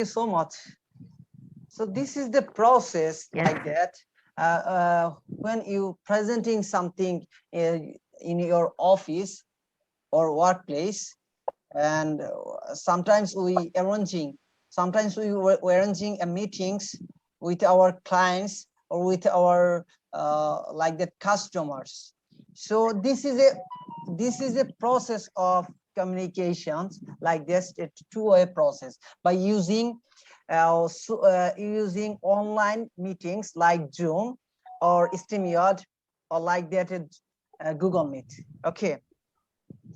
you so much. So this is the process like that. When you presenting something in your office or workplace, and sometimes we arranging a meetings with our clients or with our like the customers. So this is a process of communications like this, a two-way process by using using online meetings like Zoom or StreamYard or like that Google Meet. Okay,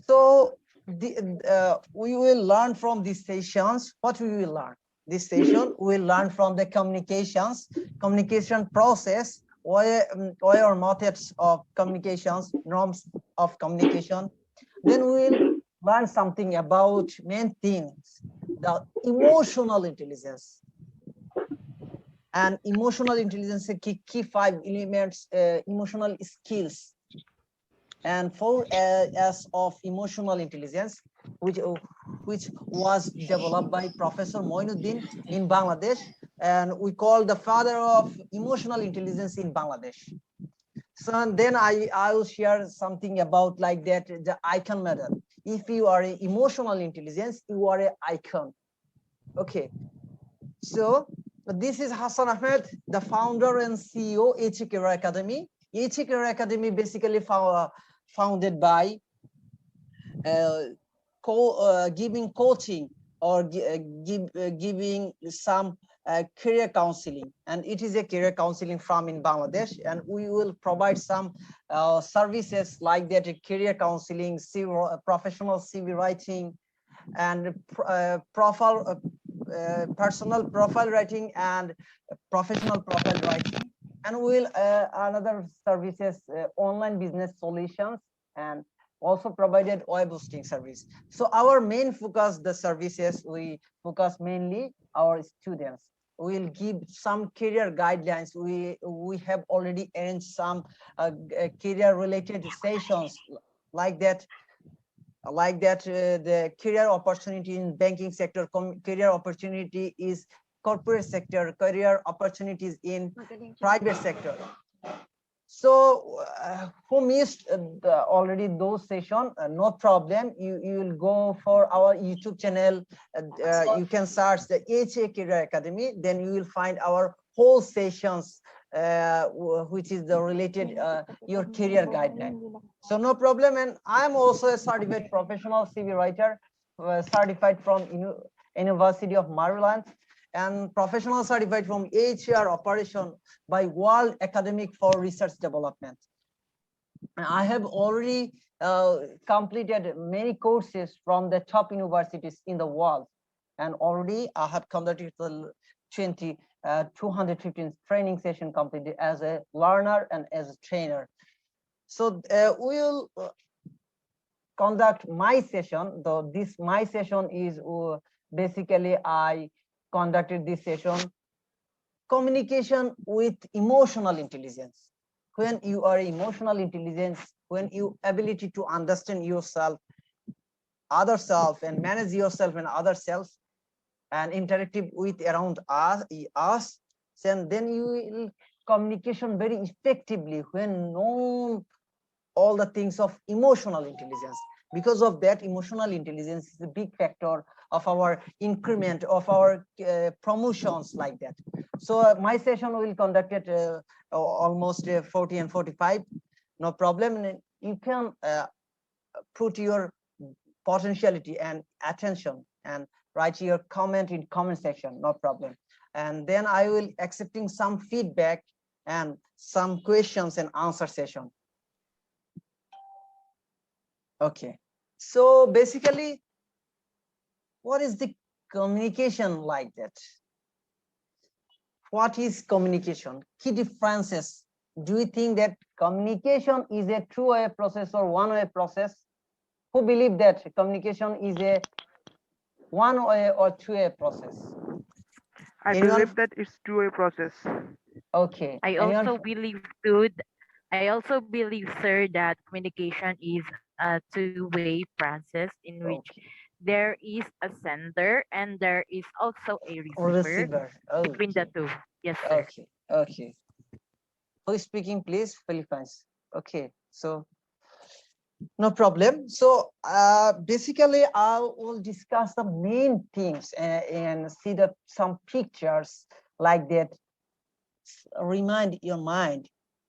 so we will learn from these sessions. What we will learn? This session we will learn from the communication process, or methods of communications, norms of communication. Then we will learn something about main things, the emotional intelligence. And emotional intelligence, key 5 elements, emotional skills. And 4S of emotional intelligence, which was developed by Professor Moinuddin in Bangladesh, and we call the father of emotional intelligence in Bangladesh. So then I will share something about like that, the icon method. If you are an emotional intelligence, you are an icon. Okay, so this is Hassan Ahmed, the founder and CEO HE Career Academy. HE Career Academy basically founded by giving coaching or giving some career counseling, and it is a career counseling firm in Bangladesh, and we will provide some services like that, career counseling, professional CV writing, and personal profile writing and professional profile writing, and we'll another services, online business solutions, and also provided web hosting service. So our main focus, the services we focus mainly our students. We'll give some career guidelines. We have already arranged some career related sessions like that, the career opportunity in banking sector, career opportunity is corporate sector, career opportunities in private sector. So who missed already those sessions, no problem. You will go for our YouTube channel. You can search the HA Career Academy. Then you will find our whole sessions, which is the related your career guideline. So no problem. And I'm also a certified professional CV writer, certified from University of Maryland, and professional certified from HR operation by World Academic for Research Development. And I have already completed many courses from the top universities in the world, and already I have conducted the 215 training session completed as a learner and as a trainer. So we'll conduct my session, though this my session is basically I conducted this session, communication with emotional intelligence. When you are emotional intelligence, when you ability to understand yourself, other self, and manage yourself and other selves, and interactive with around us, then you will communication very effectively when know all the things of emotional intelligence. Because of that, emotional intelligence is a big factor of our increment, of our promotions like that. So my session will conduct at almost 40 and 45, no problem. And you can put your potentiality and attention and write your comment in comment section, no problem. And then I will accepting some feedback and some questions and answer session. Okay, so basically, what is the communication like that? What is communication? Key differences. Do you think that communication is a two-way process or one-way process? Who believe that communication is a one-way or two-way process? I believe that it's two-way process. Okay. I also believe, sir, that communication is a two-way process in which there is a sender and there is also a Or receiver receiver. between the Okay. two. Yes, sir. Okay. Okay. Who is speaking, please? Philippines. Okay. So no problem. So basically, I will discuss the main themes and see the some pictures like that. Remind your mind.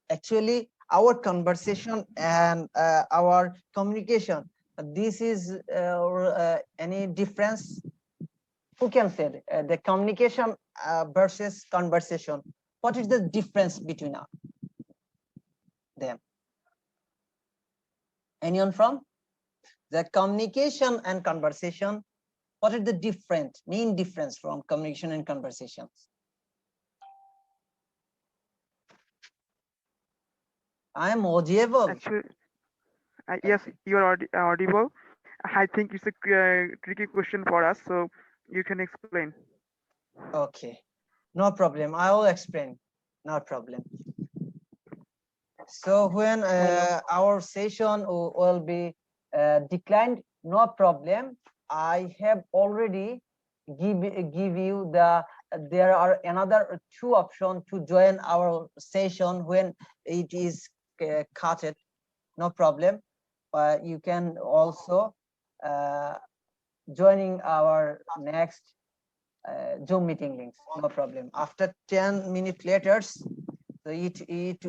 Actually, our conversation and our communication. This is any difference? Who can say it? The communication versus conversation? What is the difference between them? Anyone from? The communication and conversation, what is the main difference from communication and conversations? I am audible. Actually, yes, Okay. you are audible. I think it's a tricky question for us, so you can explain. Okay, no problem. I will explain. No problem. So when our session will be declined, no problem. I have already give you there are another two options to join our session when it is cut it. No problem. You can also uh, joining our next Zoom meeting links. No problem. After 10 minutes later, so it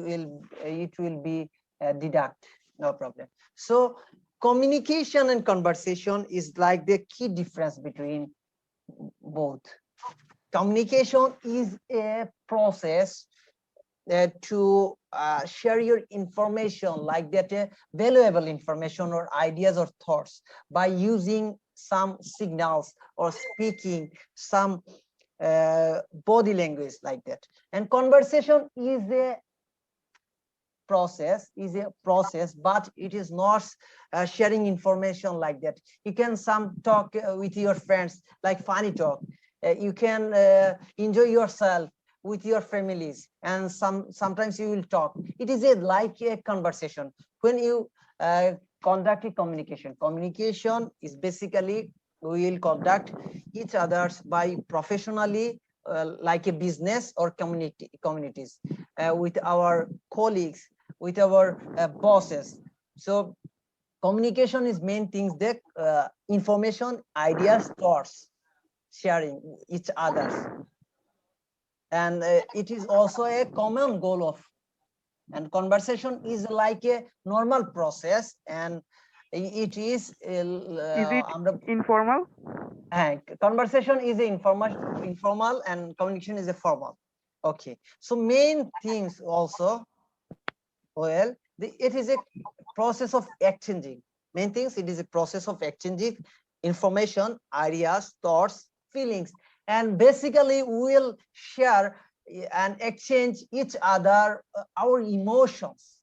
will be deduct. No problem. So communication and conversation is like the key difference between both. Communication is a process to share your information like that, valuable information or ideas or thoughts by using some signals or speaking some body language like that. And conversation is a process, but it is not sharing information like that. You can some talk with your friends like funny talk. You can enjoy yourself with your families, and sometimes you will talk. It is like a conversation. When you conduct a communication is basically we will conduct each others by professionally, like a business or communities, with our colleagues, with our bosses. So communication is main things that information, ideas, thoughts, sharing each others, and it is also a common goal of. And conversation is like a normal process, and it is Is it informal? conversation is informal and communication is a formal. Okay, so main things also, well, it is a process of exchanging. Main things, it is a process of exchanging information, ideas, thoughts, feelings, and basically we will share and exchange each other our emotions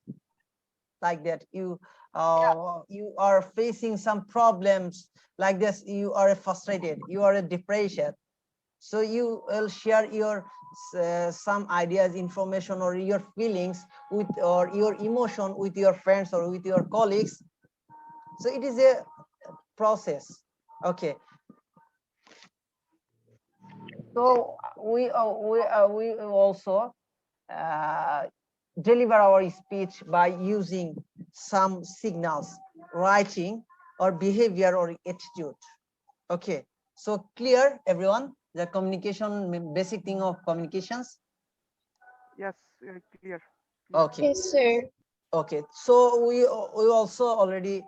like that. You are facing some problems like this. You are frustrated. You are a depression. So you will share your some ideas, information, or your feelings with, or your emotion with your friends or with your colleagues. So it is a process. Okay. So we also uh, deliver our speech by using some signals, writing, or behavior or attitude. Okay. So clear, everyone, the communication, basic thing of communications. Yes, clear. Clear. Okay. Yes, sir. Okay, so we also already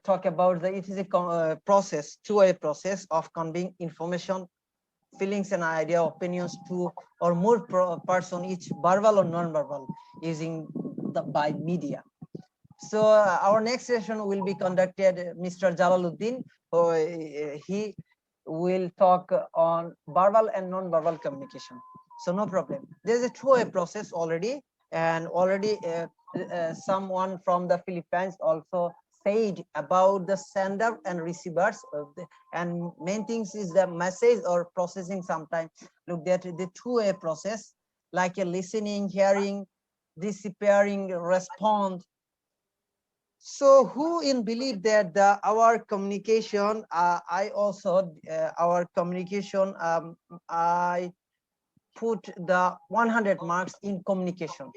talk about that it is a process, two-way process of conveying information, feelings, and idea, opinions to or more person, each verbal or non-verbal, using the by media. So our next session will be conducted Mr. Jalaluddin. He will talk on verbal and non-verbal communication. So no problem. There's a two-way process already, and already someone from the Philippines also said about the sender and receivers of and main things is the message or processing. Sometimes look at the two-way process like a listening, hearing, disappearing, respond. So who in believe that our communication, I also, our communication, I put the 100 marks in communication.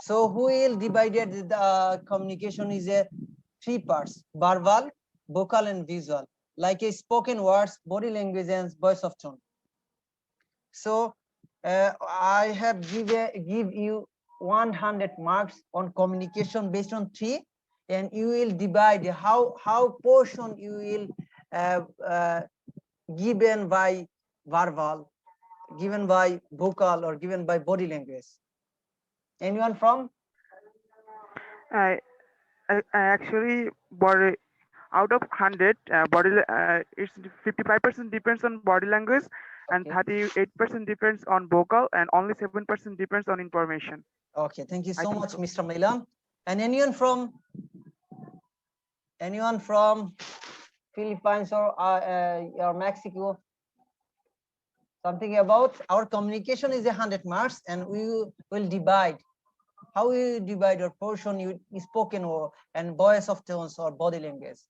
So who will divided the communication is a three parts: verbal, vocal, and visual, like a spoken words, body language, and voice of tone. So I have give you 100 marks on communication based on three, and you will divide how portion you will uh, uh, given by verbal, given by vocal, or given by body language. Anyone from? I, I actually body out of 100 it's 55% depends on body language and Okay. 38% depends on vocal and only 7% depends on information. Okay. Thank you I so think much, so. Mr. Milam. And anyone from Philippines or Mexico? Something about our communication is 100 marks, and we will divide. How we divide our portion you spoken or and voice of tones or body language?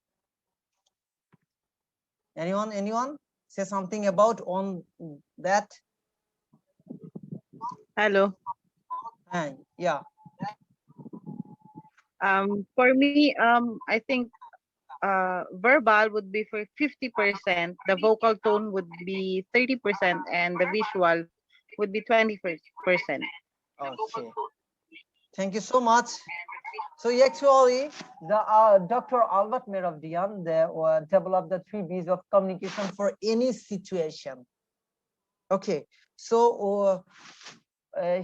Anyone say something about on that? Hello. Yeah. For me, I think verbal would be for 50%, the vocal tone would be 30%, and the visual would be 20%. Okay. Thank you so much. So actually, the Dr. Albert Meravdian developed the 3 B's of communication for any situation. Okay, so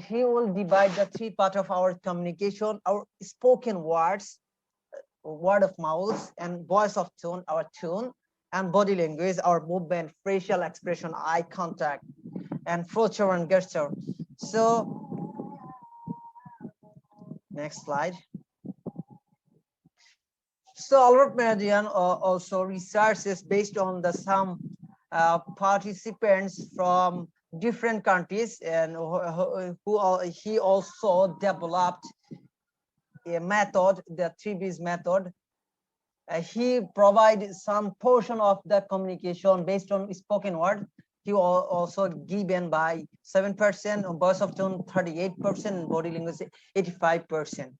he will divide the three part of our communication: our spoken words, word of mouth, and voice of tone, our tone, and body language, our movement, facial expression, eye contact, and posture and gesture. So next slide. So Albert Mehdian also researches based on the some participants from different countries, and he also developed a method, the 3 B's method. He provided some portion of the communication based on spoken word. He also given by 7%, voice of tone 38%, and body language 85%.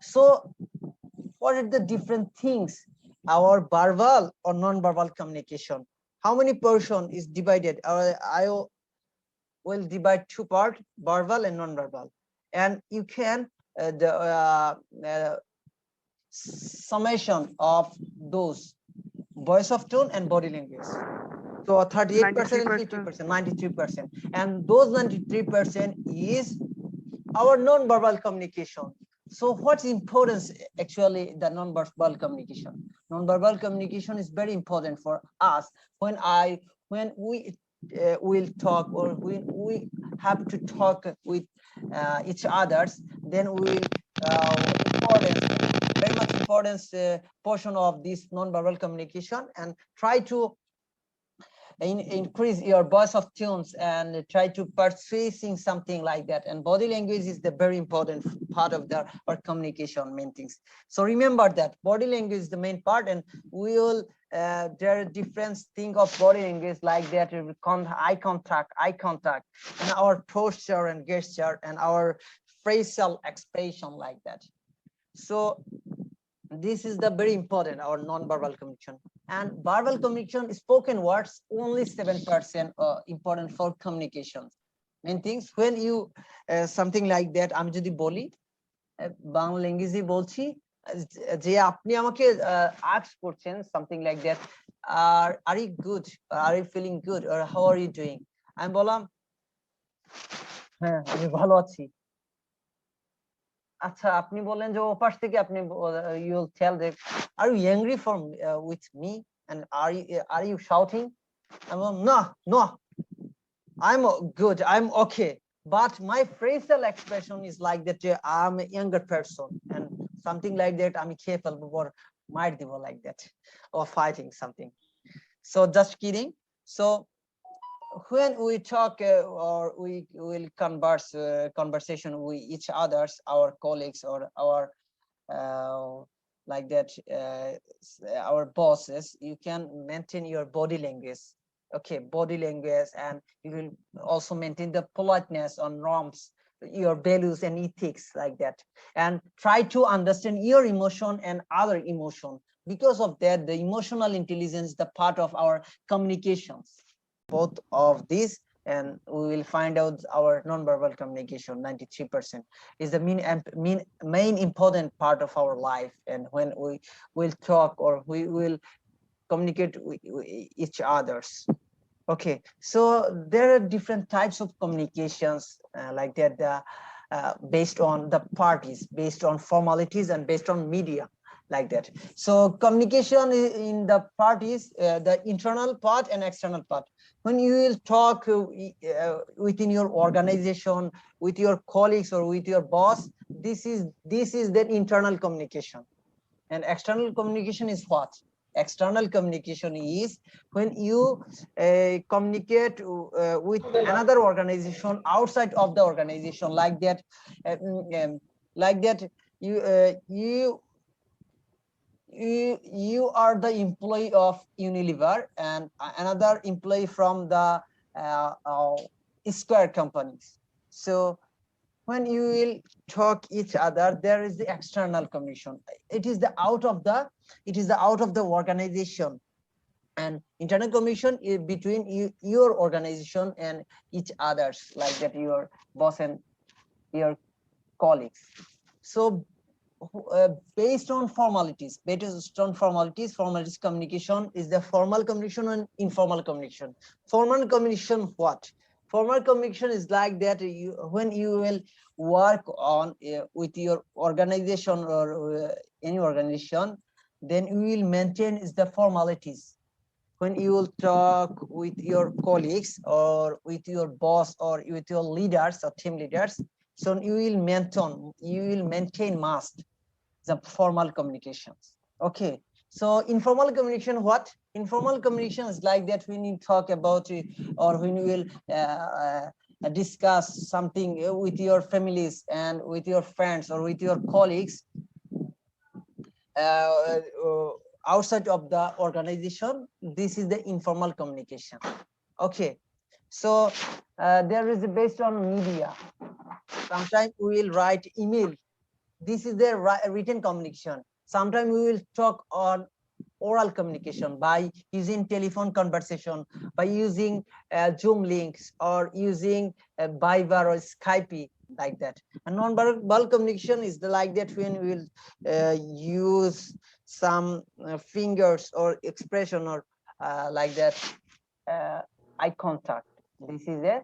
So what are the different things? Our verbal or non-verbal communication. How many portion is divided? I will divide two part: verbal and non-verbal. And you can summation of those: voice of tone and body language. So 38% and 93%. 50%, 93%. And those 93% is our non-verbal communication. So what's importance actually the non-verbal communication? Non-verbal communication is very important for us when we will talk, or when we have to talk with each others, then we will very much importance portion of this non-verbal communication, and try to increase your voice of tunes and try to persuading something like that. And body language is the very important part of the our communication main things. So remember that body language is the main part, and we will there are different thing of body language like that: eye contact, and our posture and gesture, and our facial expression like that. So this is the very important, our non-verbal communication. And verbal communication, spoken words, only 7% important for communication. Main things when you something like that, আমি যদি বলি বাংলা ল্যাঙ্গুয়েজে বলছি যে আপনি আমাকে ask করছেন something like that, are you good, are you feeling good, or how are you doing? আমি বললাম হ্যাঁ আমি ভালো আছি। আচ্ছা আপনি বলেন যে ওপাশ থেকে আপনি you'll tell them, are you angry for with me, and are you shouting? I'm like, no, I'm good, I'm okay, but my facial expression is like that I'm a younger person, and something like that আমি খেয়ে ফেলবো or মার দিব like that, or fighting something. So just kidding. So when we talk or we will converse conversation with each others, our colleagues or our uh, like that our bosses, you can maintain your body language. Okay, body language, and you will also maintain the politeness on norms, your values and ethics, like that, and try to understand your emotion and other emotion. Because of that, the emotional intelligence is the part of our communications. Both of these, and we will find out our non-verbal communication, 93% is the main important part of our life. And when we will talk or we will communicate with each others. Okay, so there are different types of communications, like that, based on the parties, based on formalities, and based on media, like that. So communication in the parties, the internal part and external part. When you will talk within your organization, with your colleagues or with your boss, this is the internal communication. And external communication is what? External communication is when you communicate with another organization outside of the organization, like that. Like that, you you are the employee of Unilever, and another employee from the Square companies. So when you will talk each other, there is the external communication. It is the out of the organization. And internal communication is between your organization and each others, like that, your boss and your colleagues. So formalities communication is the formal communication and informal communication. Formal communication, what? Formal communication is like that, when you will work on with your organization or any organization, then you will maintain is the formalities. When you will talk with your colleagues or with your boss or with your leaders or team leaders, so you will maintain must the formal communications. Okay, so informal communication, what? Informal communication is like that when you talk about it, or when you will discuss something with your families and with your friends or with your colleagues uh, uh, outside of the organization. This is the informal communication. Okay, so there is based on media. Sometimes we will write email. This is the written communication. Sometimes we will talk on oral communication by using telephone conversation, by using Zoom links, or using Viber or Skype, like that. And non-verbal communication is like that when we will use some fingers or expression, or like that, eye contact. This is a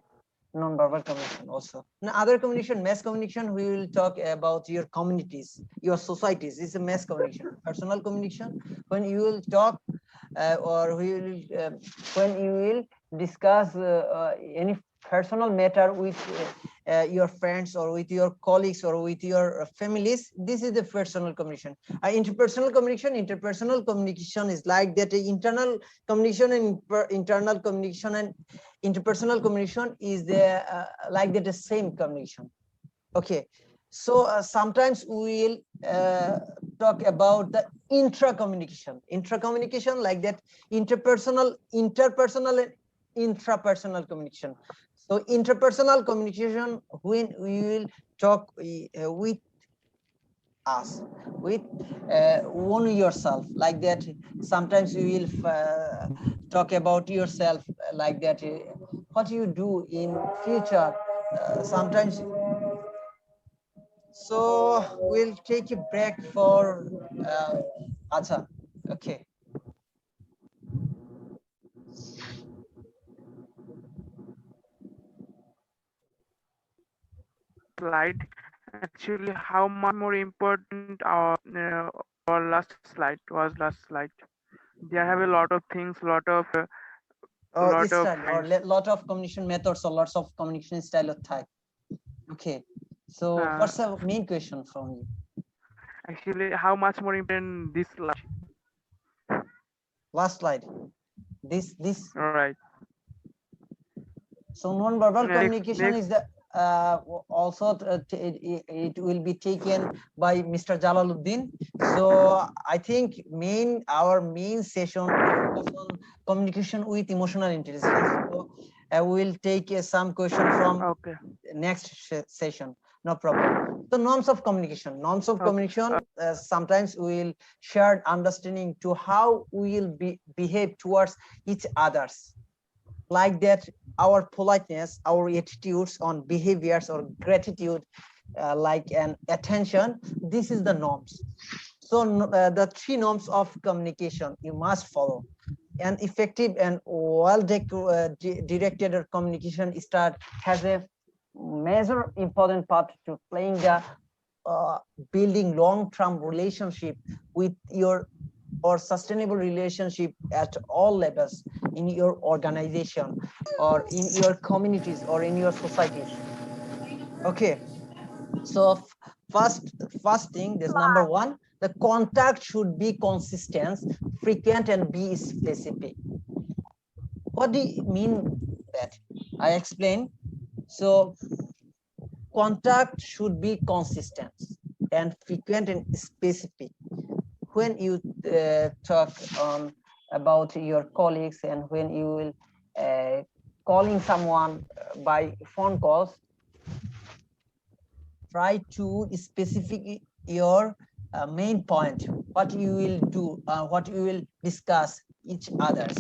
non-verbal communication also. Now, other communication, mass communication, we will talk about your communities, your societies. This is a mass communication. Personal communication, when you will talk or we will when you will discuss any personal matter with your friends or with your colleagues or with your families. This is the personal communication. Interpersonal communication is like that, internal communication and internal communication, and interpersonal communication is the like that, the same communication. Okay, so sometimes we will talk about the intra communication, like that, interpersonal and intrapersonal communication. So interpersonal communication, when we will talk with us, with one yourself, like that. Sometimes you will talk about yourself, like that, what you do in future. Sometimes, so we'll take a break for Acha. Okay. Slide. Actually, how much more important our last slide was last slide. They have a lot of things, lot of Style or lot of communication methods or lots of communication style or type. Okay. So uh, what's the main question from you? actually how much more important this slide. Last slide. This. All right. So non-verbal Next communication next is the also it will be taken by Mr. Jalaluddin. So I think our main session focus on communication with emotional intelligence. So we will take some question from Okay. next session, no problem. So norms of communication, sometimes we will share understanding to how we will behave towards each others, like that our politeness, our attitudes on behaviors or gratitude, like an attention. This is the norms. So the 3 norms of communication you must follow. An effective and well directed communication start has a major important part to playing the building long-term relationship with your or sustainable relationship at all levels in your organization or in your communities or in your societies. Okay, so first thing, there's number 1, the contact should be consistent, frequent, and be specific. What do you mean that? I explain. So contact should be consistent and frequent and specific. When you talk about your colleagues and when you will calling someone by phone calls, try to specify your main point, what you will do, what you will discuss each others.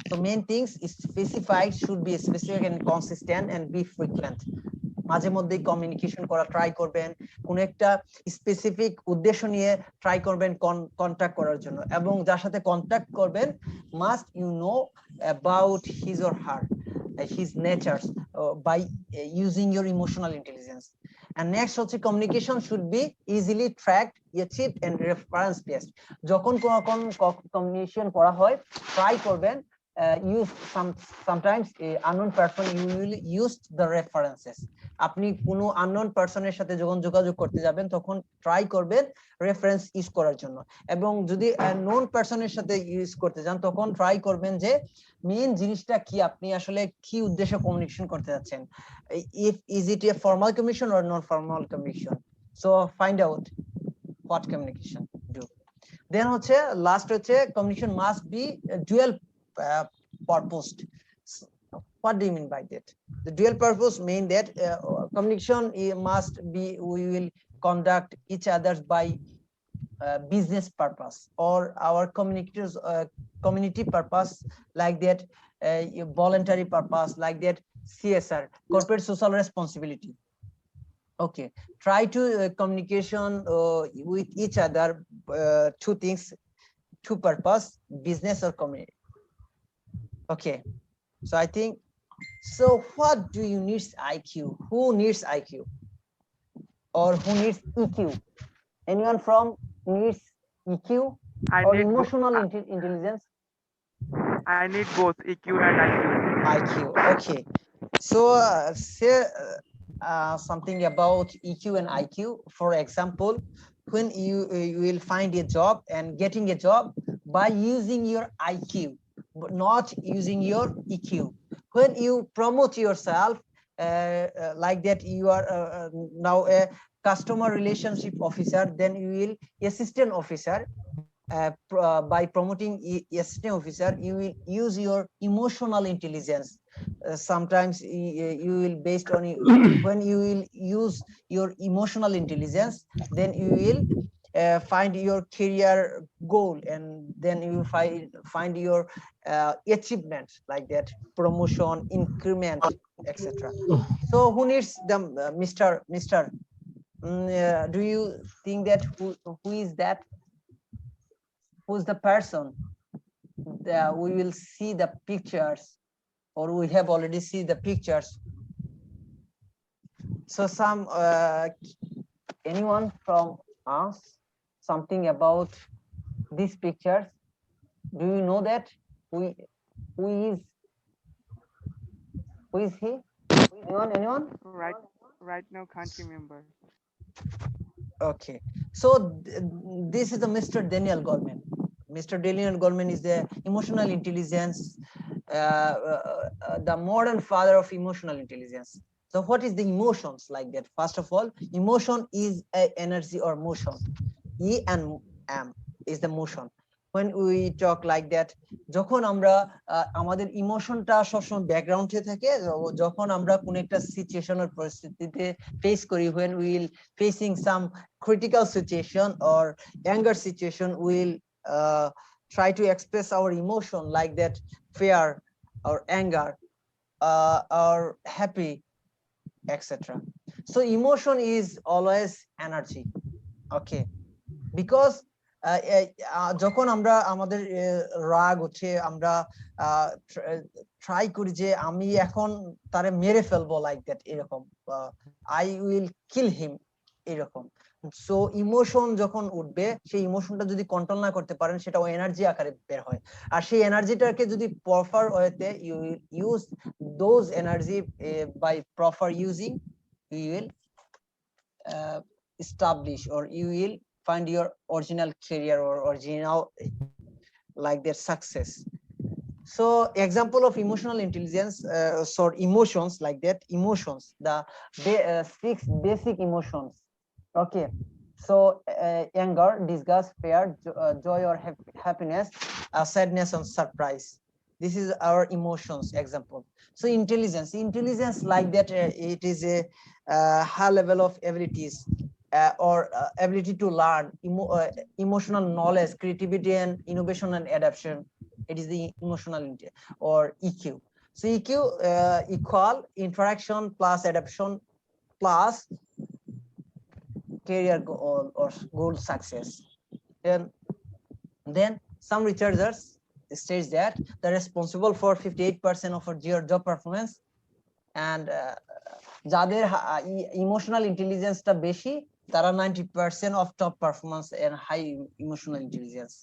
So main things is specified, should be specific and consistent and be frequent. মাঝে মধ্যে communication করা try করবেন, কোন একটা specific উদ্দেশ্য নিয়ে try করবেন contact করার জন্য, এবং যার সাথে কন্টাক্ট করবেন must you know about his or her his natures by using your emotional intelligence. And next হচ্ছে communication should be easily tracked, achieved and reference based. যখন কমিউনিকেশন করা হয় ট্রাই করবেন use sometimes a unknown person, you will use the references. আপনি কোনো unknown পারসনের সাথে যখন যোগাযোগ করতে যাবেন তখন ট্রাই করবেন রেফারেন্স ইউজ করার জন্য, এবং যদি নোন পারসনের সাথে ইউজ করতে যান তখন ট্রাই করবেন যে মেইন জিনিসটা কি, আপনি আসলে কি উদ্দেশ্যে কমিউনিকেশন করতে যাচ্ছেন, is it a formal communication or non formal communication. So find out what communication do. Then হচ্ছে লাস্ট হচ্ছে communication must be dual purposed. What do you mean by that? The dual purpose mean that communication must be, we will conduct each others by business purpose or our communicators community purpose, like that voluntary purpose, like that CSR, corporate social responsibility. Okay, try to communication with each other, 2 things, 2 purpose, business or community. Okay, so I think, so what do you need IQ? Who needs IQ or who needs EQ? Anyone from needs EQ or emotional intelligence? I need both EQ and IQ. IQ, okay. So say something about EQ and IQ. For example, when you will find a job and getting a job by using your IQ, but not using your EQ. When you promote yourself like that, you are now a customer relationship officer, then you will assistant officer. By promoting assistant officer, you will use your emotional intelligence. Sometimes you will based on when you will use your emotional intelligence, then you will find your career goal, and then you find your achievements, like that promotion, increment, etc. So who needs the Mr. Do you think that who is that? Who's the person that we will see the pictures, or we have already seen the pictures? So some anyone from us something about these pictures? Do you know that who is he? Anyone? Right now can't remember. Okay, so this is the Mr. Daniel Goleman. Mr. Daniel Goleman is the emotional intelligence, the modern father of emotional intelligence. So what is the emotions like that? First of all, emotion is a energy or motion. E and M is the motion. When we talk like that, যখন আমরা আমাদের ইমোশনটা সবসময় ব্যাকগ্রাউন্ডে থাকে, যখন আমরা কোন একটা সিচুয়েশনের পরিস্থিতিতে ফেস করি, when we will facing some critical situation or anger situation, we will try to express our emotion like that, fear or anger or happy, etc. So emotion is always energy. Okay, because যখন আমরা আমাদের রাগ হচ্ছে, আমরা try করি যে আমি এখন তারে মেরে ফেলবো লাইক দ্যাট, এরকম আই উইল কিল হিম এরকম। সো ইমোশন যখন উঠবে, সেই ইমোশনটা যদি কন্ট্রোল না করতে পারেন, সেটা এনার্জি আকারে বের হয়। আর সেই এনার্জিটাকে যদি প্রপার ওয়েতে you use those energy by proper using, you will establish or you will find your original career or original like their success. So example of emotional intelligence, so emotions like that, emotions, the 6 basic emotions. Okay, so anger, disgust, fear, joy or happiness, sadness and surprise. This is our emotions example. So intelligence like that, it is a high level of abilities or ability to learn, emotional knowledge, creativity and innovation and adaptation. It is the emotional or EQ. So EQ equal interaction plus adaptation plus career goal or goal success. And then some researchers states that they're responsible for 58% of your job performance, and যাদের emotional ইন্টেলিজেন্সটা বেশি, তারা 90% of top performance and high emotional intelligence.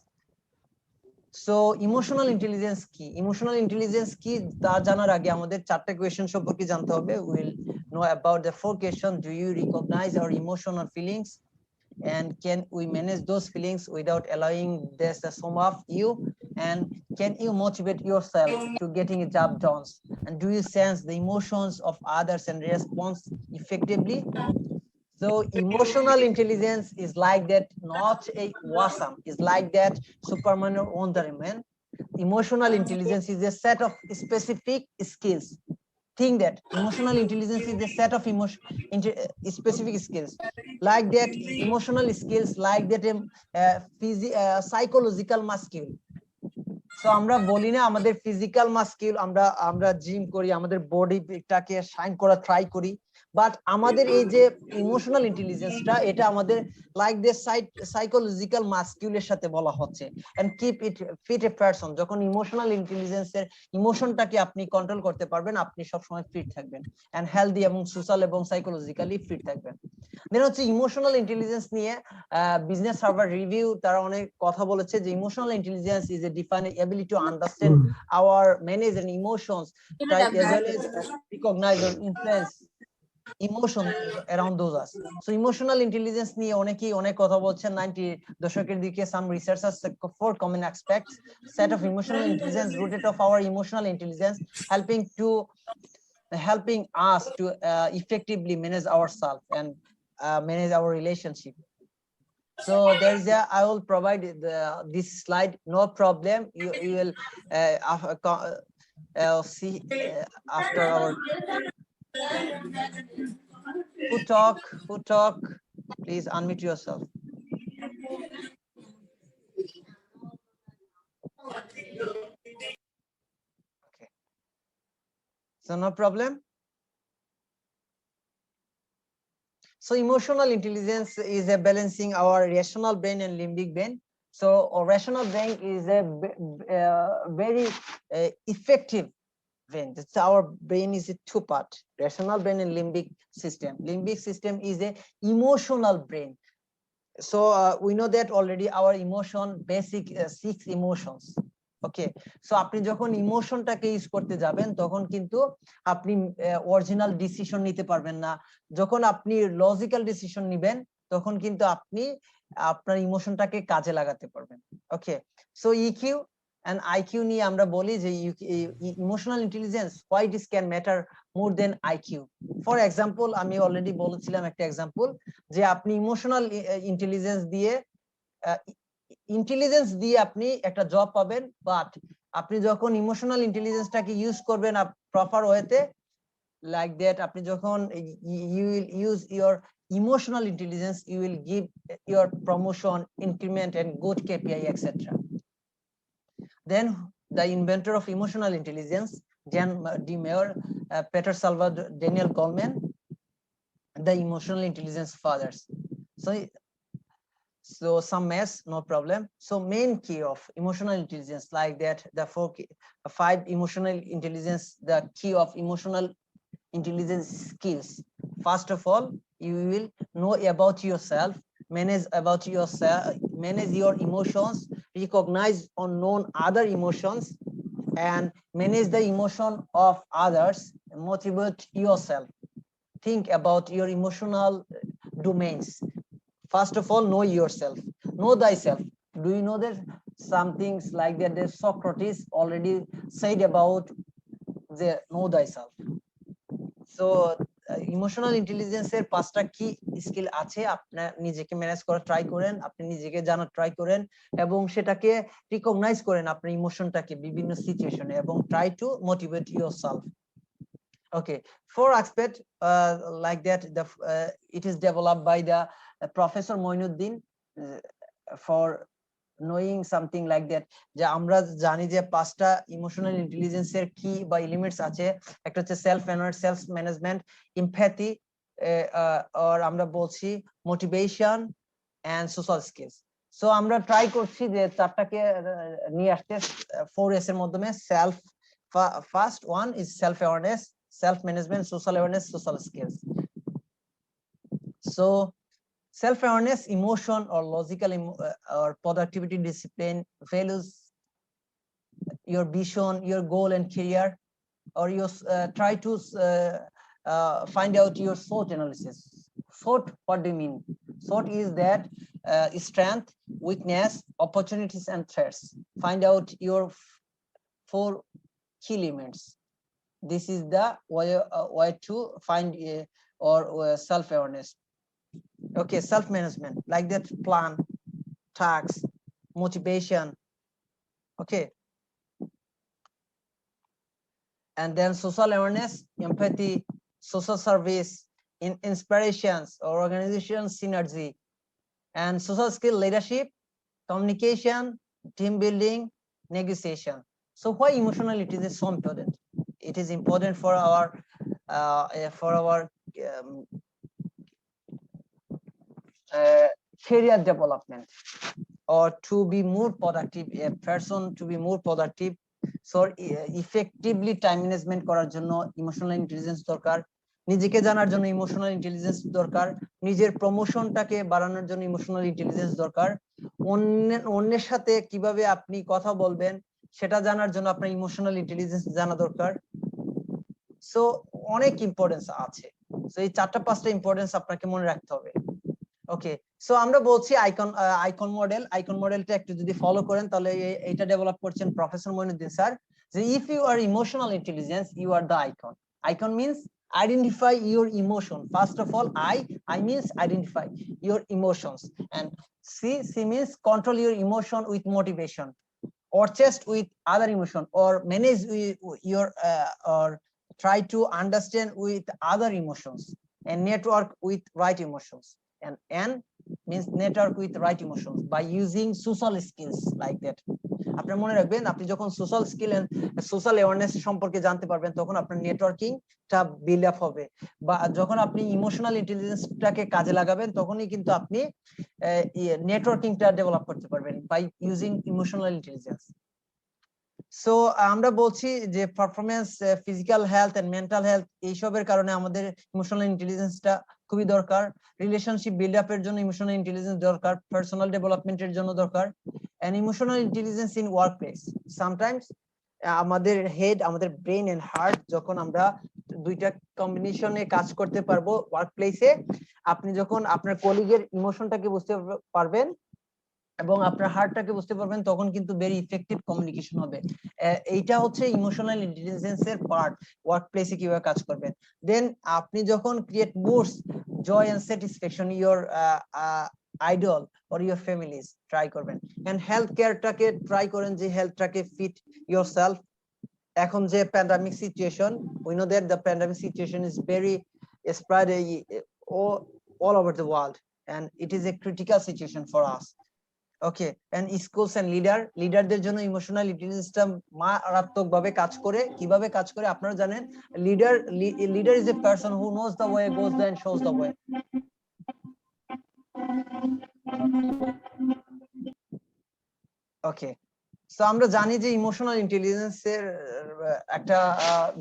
So emotional intelligence কি? Emotional intelligence কি তা জানার আগে আমাদের 4টা কোয়েশ্চেন সম্পর্কে জানতে হবে। We'll know about the 4 questions. Do you recognize our emotion or feelings, and can we manage those feelings without allowing this the sum of you, and can you motivate yourself to getting a job done, and do you sense the emotions of others and respond effectively? So emotional intelligence is like that, not a wasam, is like that Superman or Wonder Man. Emotional intelligence is a set of specific skills. Think that emotional intelligence is a set of specific skills like that, emotional skills like that, psychological muscle. So আমরা বলি না আমাদের physical মাসকিউল, আমরা gym করি, আমাদের বডিটাকে shine করা try করি, but আমাদের এই যে ইমোশনাল ইন্টেলিজেন্সটা, এটা আমাদের লাইক দ্য সাইকোলজিক্যাল মাসকিউলের সাথে বলা হচ্ছে। And keep it fit a person. যখন ইমোশনাল ইন্টেলিজেন্সের ইমোশনটাকে আপনি কন্ট্রোল করতে পারবেন, আপনি সবসময় ফিট থাকবেন এন্ড হেলদি এবং সোশ্যাল এবং সাইকোলজিক্যালি ফিট থাকবেন। দেন হচ্ছে ইমোশনাল ইন্টেলিজেন্স নিয়ে বিজনেস সার্ভার রিভিউ তারা অনেক কথা বলেছে যে emotional intelligence is a defined ability to understand our manage and emotions, as well as recognize or influence emotion around those us. So emotional intelligence নিয়ে অনেকেই অনেক কথা বলছেন। 90 দশকের দিকে some researchers 4 common aspects set of emotional intelligence rooted of our emotional intelligence, helping us to effectively manage ourselves and manage our relationship. So there's I will provide this slide, no problem. You will see after our who talk, please unmute yourself. Okay, so no problem. So emotional intelligence is a balancing our rational brain and limbic brain. So our rational brain is a very effective brain. That's our brain is a 2-part, rational brain and limbic system. Limbic system is a emotional brain. So we know that already our emotion basic 6 emotions. Okay, so আপনি যখন ইমোশনটাকে use করতে যাবেন, তখন কিন্তু আপনি original decision নিতে পারবেন না। যখন আপনি লজিক্যাল ডিসিশন নেবেন, তখন কিন্তু আপনি আপনার ইমোশনটাকে কাজে লাগাতে পারবেন। ওকে, সো ইকিউ and IQ নিয়ে আমরা বলি যে emotional intelligence why it can matter more than IQ. For example আমি অলরেডি বলেছিলাম একটা এক্সাম্পল যে আপনি ইমোশনাল ইন্টেলিজেন্স দিয়ে আপনি একটা জব পাবেন, বাট আপনি যখন ইমোশনাল ইন্টেলিজেন্সটাকে ইউজ করবেন প্রপার ওয়েতে, লাইক দ্যাট আপনি যখন you will use your emotional intelligence, you will give your promotion, increment and good KPI, etc. Then the inventor of emotional intelligence, Jan D. Mayer, Peter Salvador, Daniel Goleman, the emotional intelligence fathers. So some mess, no problem. So main key of emotional intelligence, like that the five emotional intelligence, the key of emotional intelligence skills. First of all, you will know about yourself, manage your emotions, recognize unknown other emotions, and manage the emotion of others, motivate yourself, think about your emotional domains. First of all, know yourself, know thyself. Do you know that some things like that Socrates already said about the know thyself? So emotional ইন্টেলিজেন্সের পাঁচটা কি skill আছে, আপনার নিজেকে manage করা try করেন, আপনি নিজেকে জানার ট্রাই করেন এবং সেটাকে রিকগনাইজ করেন আপনার ইমোশনটাকে বিভিন্ন সিচুয়েশনে, এবং try to motivate yourself. Okay, four aspect like that it is developed by the Professor Moinuddin for knowing something like that, যে আমরা জানি যে পাঁচটা ইমোশনাল ইন্টেলিজেন্সের কি বা এলিমেন্টস আছে। একটা হচ্ছে self awareness, self management, empathy, আর আমরা বলছি motivation and social skills. So আমরা ট্রাই করছি যে চারটাকে নিয়ে আসতে 4S এর মাধ্যমে। Self, first one is self awareness, self management, social awareness, social skills. So self awareness, emotion or logical or productivity, discipline, values, your vision, your goal and career, or you try to find out your SWOT analysis. SWOT, what do you mean? SWOT is that strength, weakness, opportunities and threats. Find out your 4 key elements. This is the way to find or self-awareness. Okay, self-management, like that plan, tasks, motivation. Okay, and then social awareness, empathy, social service, inspirations or organization synergy, and social skill, leadership, communication, team building, negotiation. So why emotional intelligence is so important? It is important for our career development, or to be more productive, a person to be more productive. So effectively time management করার জন্য emotional intelligence দরকার, নিজেকে জানার জন্য emotional intelligence দরকার, নিজের প্রমোশনটাকে বাড়ানোর জন্য ইমোশনাল ইন্টেলিজেন্স দরকার, অন্যের সাথে কিভাবে আপনি কথা বলবেন সেটা জানার জন্য আপনার ইমোশনাল ইন্টেলিজেন্স জানা দরকার। সো অনেক ইম্পর্টেন্স আছে। সো এই চারটা পাঁচটা ইম্পর্টেন্স আপনাকে মনে রাখতে হবে। ওকে, সো আমরা বলছি আইকন মডেলটা একটু যদি ফলো করেন তাহলে এটা ডেভেলপ করছেন প্রফেসর মইনুদ্দিন স্যার, যে if you are emotional intelligence you are the icon. Icon means identify your emotion. First of all, I means identify your emotions, and C means control your emotion with motivation, or just with other emotion, or manage your or try to understand with other emotions, and network with right emotions. And N means network with right emotions by using social skills, like that. আপনারা মনে রাখবেন, আপনি যখন social skill and social awareness সম্পর্কে জানতে পারবেন তখন আপনার নেটওয়ার্কিংটা বিল্ড আপ হবে, বা যখন আপনি ইমোশনাল ইন্টেলিজেন্সটাকে কাজে লাগাবেন তখনই কিন্তু আপনি নেটওয়ার্কিংটা ডেভেলপ করতে পারবেন by using emotional intelligence. So আমরা বলছি যে performance, physical health and mental health, এইসবের কারণে আমাদের ইমোশনাল ইন্টেলিজেন্সটা খুবই দরকার। রিলেশনশিপ বিল্ড আপের জন্য ইমোশনাল ইন্টেলিজেন্স দরকার, পার্সোনাল ডেভেলপমেন্টের জন্য দরকার, and emotional intelligence in work place. Sometimes আমাদের হেড, আমাদের ব্রেন এন্ড হার্ট, যখন আমরা দুইটা কম্বিনেশনে কাজ করতে পারবো ওয়ার্ক প্লেসে, আপনি যখন আপনার কলিগের ইমোশনটাকে বুঝতে পারবেন এবং আপনার হার্টটাকে বুঝতে পারবেন, তখন কিন্তু ভেরি ইফেক্টিভ কমিউনিকেশন হবে। এইটা হচ্ছে ইমোশনাল ইন্টেলিজেন্সের পার্ট, ওয়ার্ক প্লেসে কিভাবে কাজ করবেন। দেন আপনি যখন create more joy and satisfaction your idol or your families, try করবেন। এন্ড হেলথ কেয়ারটাকে ট্রাই করেন যে হেলথটাকে ফিট ইওর সেলফ। এখন যে pandemic situation, we know that the pandemic situation is very spread all over the world, and it is a critical situation for us. Okay, and schools and লিডারদের জন্য emotional ইন্টেলিজেন্সটা মারাত্মক ভাবে কাজ করে। কিভাবে কাজ করে আপনারা জানেন? Leader is a person who knows the way, goes the end shows the way. Okay, so আমরা জানি যে ইমোশনাল ইন্টেলিজেন্সের একটা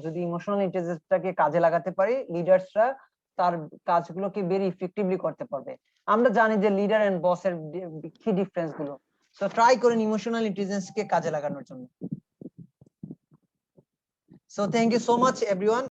যদি ইমোশনাল ইন্টেলিজেন্সটাকে কাজে লাগাতে পারি, লিডার্সরা তার কাজগুলোকে ভেরি ইফেক্টিভলি করতে পারবে। আমরা জানি যে লিডার এন্ড বসের কি ডিফারেন্স গুলো। সো ট্রাই করেন ইমোশনাল ইন্টেলিজেন্সকে কাজে লাগানোর জন্য। So thank you so much everyone.